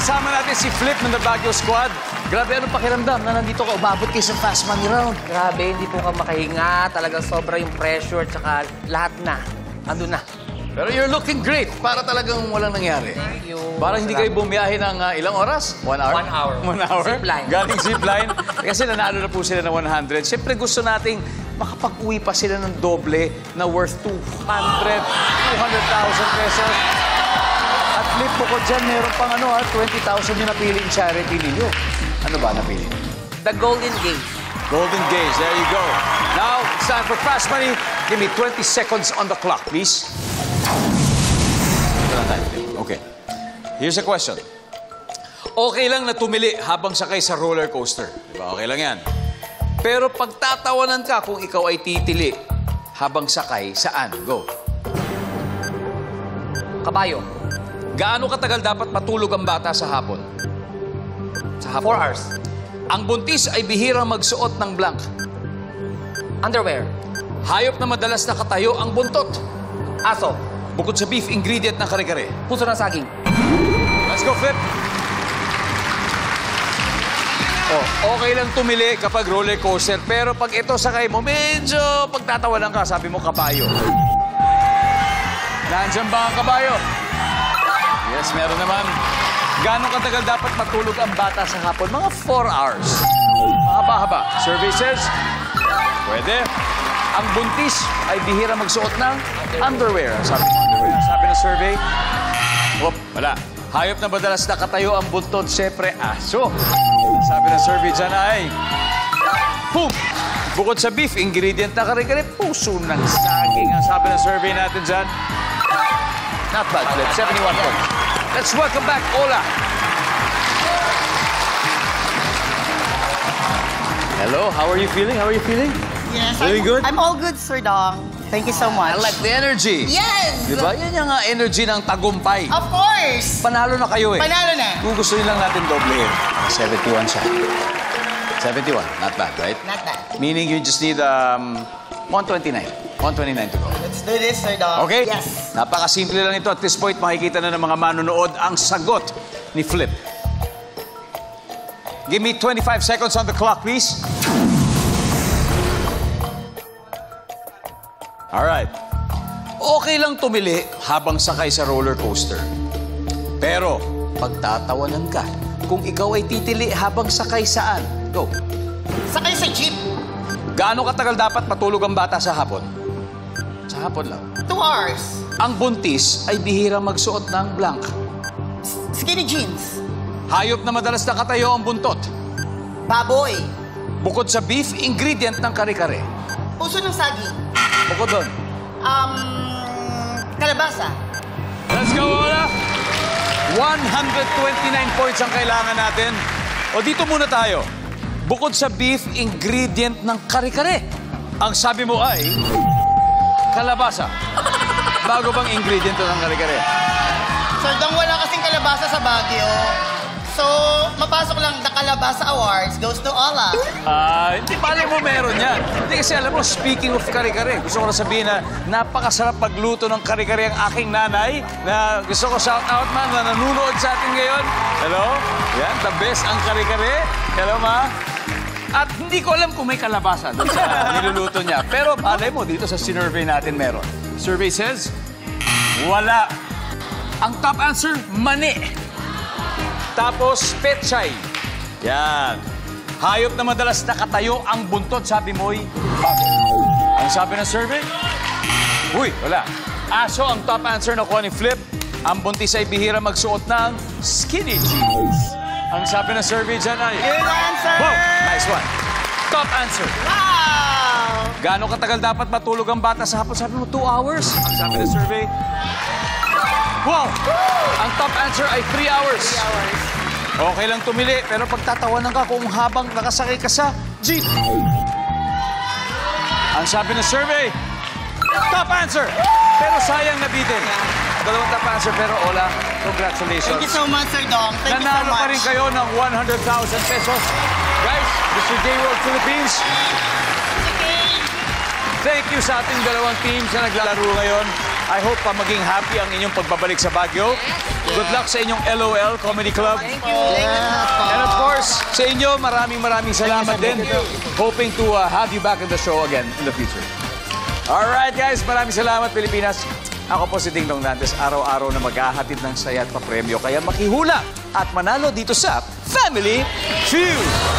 kasama natin si Flip ng The Baguio Squad. Grabe, anong pakiramdam na nandito ka, umabot kayo sa Fast Money Round? Grabe, hindi po ka makahinga. Talagang sobra yung pressure, tsaka lahat na. Andun na. Pero you're looking great. Para talagang walang nangyari. Thank you. Parang hindi kayo bumiyahe ng ilang oras? 1 hour? 1 hour. 1 hour? Zipline. Galing zipline. Kasi nanalo na po sila ng 100. Siyempre gusto nating makapag-uwi pa sila ng doble na worth 200,000 pesos. At Flip, bukod dyan, meron pang 20,000 yung napiling charity ninyo. Ano ba napili? The Golden Gate. Golden Gate, there you go. Now, it's time for Fast Money. Give me 20 seconds on the clock, please. Okay. Here's a question. Okay lang na tumili habang sakay sa roller coaster. Diba? Okay lang yan. Pero pagtatawanan ka kung ikaw ay titili habang sakay, saan? Go. Kabayo. Gaano katagal dapat matulog ang bata sa hapon? Sa 4 hours. Ang buntis ay bihirang magsuot ng blank. Underwear. Hayop na madalas nakatayo ang buntot. Aso. Bukod sa beef ingredient ng kare-kare. Puso ng saging. Let's go, Flip. Oh, okay lang tumili kapag roller coaster. Pero pag ito sakay mo, medyo pagtatawanan ka, sabi mo kabayo. Nandiyan ba ang kabayo? Yes, meron naman. Gano'ng katagal dapat matulog ang bata sa hapon? Mga 4 hours. Mahaba-haba. Survey says, pwede. Ang buntis ay bihira magsuot ng underwear. Sabi ng survey, wala. Hayop na madalas nakatayo ang buntot, siyempre aso. Sabi ng survey dyan ay, boom! Bukod sa beef, ingredient na kare-kare, puso ng saging. Ang sabi ng survey natin dyan, not bad, Flip. 71 points. Let's welcome back Ola. Hello, how are you feeling? How are you feeling? Yes, Very good? I'm all good, Sir Dong. Thank you so much. I like the energy. Yes! Diba? Yan yung energy ng tagumpay. Of course! Panalo na kayo eh. Panalo na. Kung gusto nyo lang natin doblehin. 71 siya. 71, not bad, right? Not bad. Meaning you just need 129. 129 to go. Let's do this, Sir Dong. Okay? Yes. Napakasimple lang ito. At this point, makikita na ng mga manonood ang sagot ni Flip. Give me 25 seconds on the clock, please. Alright. Okay lang tumili habang sakay sa roller coaster. Pero, pagtatawanan ka kung ikaw ay titili habang sakay saan. Go. Sakay sa jeep. Gaano katagal dapat matulog ang bata sa hapon? Sa hapon lang. 2 hours. Ang buntis ay bihirang magsuot ng blank. Skinny jeans. Hayop na madalas nakatayo ang buntot. Baboy. Bukod sa beef, ingredient ng kare-kare. Puso ng saging. Bukod doon. Kalabasa. Let's go, Ola! 129 points ang kailangan natin. O dito muna tayo. Bukod sa beef, ingredient ng kare-kare. Ang sabi mo ay kalabasa. Bago bang ingredient ng kare-kare? Sir Dong, wala kasing kalabasa sa Baguio. So, mapasok lang the Kalabasa Awards goes to Ola. Hindi pala mo meron yan. Hindi kasi alam mo, speaking of kare-kare, gusto ko na sabihin na napakasarap pagluto ng kare-kare ang aking nanay na gusto ko shout out man na nanunood sa atin ngayon. Hello? Yan, the best ang kare-kare. Hello, ma? At hindi ko alam kung may kalabasa doon sa niluluto niya. Pero malay mo, dito sa sinurvey natin meron. Survey says, wala. Ang top answer, mani. Tapos, petchay. Yan. Hayop na madalas nakatayo ang buntot, sabi mo'y baboy. Ang sabi ng survey? Uy, wala. Aso ang top answer na kuha ni Flip. Ang buntis ay bihira magsuot ng skinny jeans. Ang sabi ng survey dyan ay... Good answer! Wow, nice one. Top answer. Wow! Gaano katagal dapat matulog ang bata sa hapon? Sabi mo, 2 hours. Ang sabi ng survey? Wow! Ang top answer ay 3 hours. 3 hours. Okay lang tumili, pero pagtatawanan ka kung habang nakasakay ka sa jeep. Ang sabi ng survey, top answer. Pero sayang nabitin. Dalawang top answer, pero Ola, congratulations. Thank you so much, Sir Dong. Thank you so Nanalo much. pa rin kayo ng 100,000 pesos. Guys, Mr. J World Philippines. Thank you sa ating dalawang teams na naglalaro ngayon. I hope maging happy ang inyong pagbabalik sa Baguio. Good luck sa inyong LOL Comedy Club. Thank you. And of course, sa inyo, maraming salamat din. Hoping to have you back in the show again in the future. Alright guys, maraming salamat Pilipinas. Ako po si Ding Dong Dantes, araw-araw na maghahatid ng saya at papremyo. Kaya makihula at manalo dito sa Family Feud.